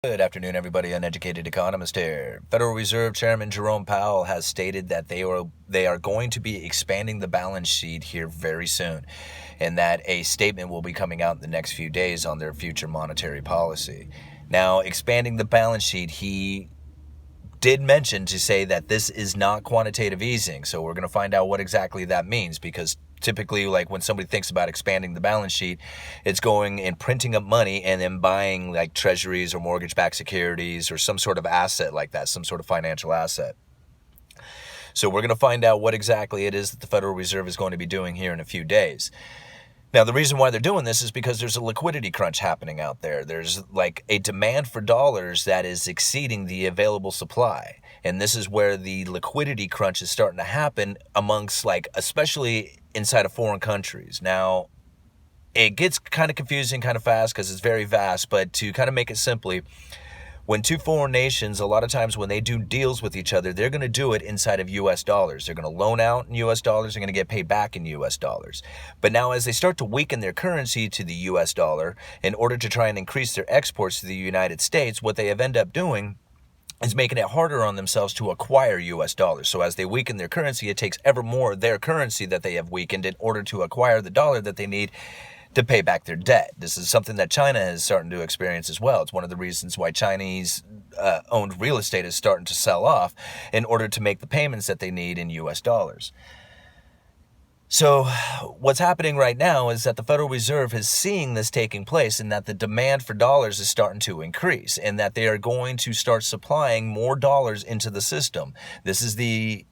Good afternoon, everybody. Uneducated economist here. Federal Reserve Chairman Jerome Powell has stated that they are going to be expanding the balance sheet here very soon, and that a statement will be coming out in the next few days on their future monetary policy. Now, expanding the balance sheet, he did mention to say that this is not quantitative easing. So we're going to find out what exactly that means, because typically, like when somebody thinks about expanding the balance sheet, it's going and printing up money and then buying like treasuries or mortgage-backed securities or some sort of asset like that, some sort of financial asset. So we're going to find out what exactly it is that the Federal Reserve is going to be doing here in a few days. Now, the reason why they're doing this is because there's a liquidity crunch happening out there. There's like a demand for dollars that is exceeding the available supply. And this is where the liquidity crunch is starting to happen amongst, like, especially inside of foreign countries. Now, it gets kind of confusing kind of fast because it's very vast, but to kind of make it simply, when two foreign nations, a lot of times when they do deals with each other, they're going to do it inside of U.S. dollars. They're going to loan out in U.S. dollars. They're going to get paid back in U.S. dollars. But now as they start to weaken their currency to the U.S. dollar in order to try and increase their exports to the United States, what they have ended up doing is making it harder on themselves to acquire U.S. dollars. So as they weaken their currency, it takes ever more of their currency that they have weakened in order to acquire the dollar that they need to pay back their debt. This is something that China is starting to experience as well. It's one of the reasons why Chinese owned real estate is starting to sell off in order to make the payments that they need in U.S. dollars. So what's happening right now is that the Federal Reserve is seeing this taking place, and that the demand for dollars is starting to increase, and that they are going to start supplying more dollars into the system. This is the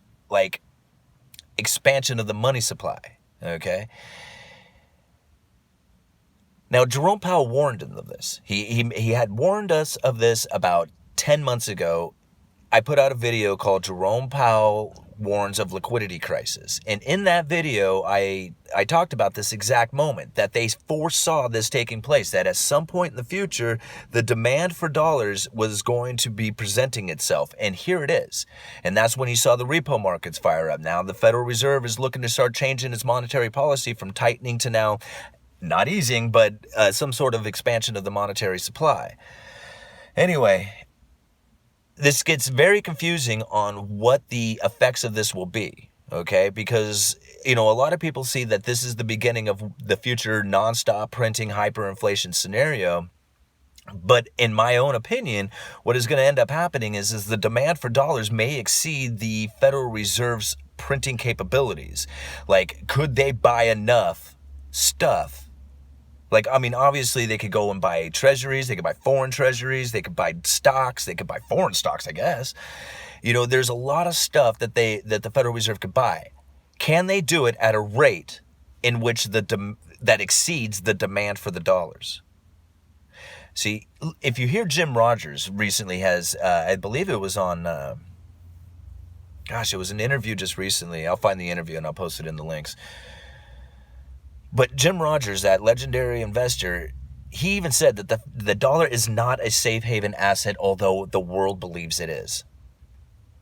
expansion of the money supply, okay? Now, Jerome Powell warned them of this. He had warned us of this about 10 months ago. I put out a video called Jerome Powell Warns of Liquidity Crisis. And in that video, I talked about this exact moment, that they foresaw this taking place, that at some point in the future, the demand for dollars was going to be presenting itself. And here it is. And that's when you saw the repo markets fire up. Now, the Federal Reserve is looking to start changing its monetary policy from tightening to now not easing, but some sort of expansion of the monetary supply. Anyway, this gets very confusing on what the effects of this will be, okay? Because, a lot of people see that this is the beginning of the future nonstop printing hyperinflation scenario. But in my own opinion, what is going to end up happening is the demand for dollars may exceed the Federal Reserve's printing capabilities. Like, could they buy enough stuff? Obviously they could go and buy treasuries, they could buy foreign treasuries, they could buy stocks, they could buy foreign stocks, I guess. There's a lot of stuff that the Federal Reserve could buy. Can they do it at a rate in which that exceeds the demand for the dollars? See, if you hear Jim Rogers recently has, I believe it was on, it was an interview just recently. I'll find the interview and I'll post it in the links. But Jim Rogers, that legendary investor, he even said that the dollar is not a safe haven asset, although the world believes it is.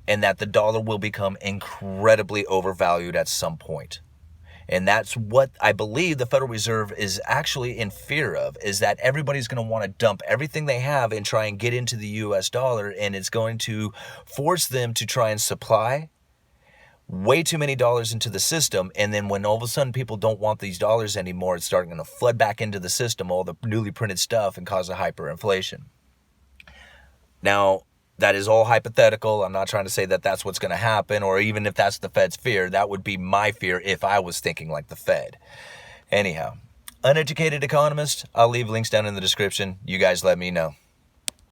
And that the dollar will become incredibly overvalued at some point. And that's what I believe the Federal Reserve is actually in fear of, is that everybody's going to want to dump everything they have and try and get into the U.S. dollar, and it's going to force them to try and supply way too many dollars into the system, and then when all of a sudden people don't want these dollars anymore, it's starting to flood back into the system, all the newly printed stuff, and cause a hyperinflation. Now, that is all hypothetical. I'm not trying to say that that's what's going to happen, or even if that's the Fed's fear. That would be my fear if I was thinking like the Fed. Anyhow, uneducated economist, I'll leave links down in the description. You guys let me know.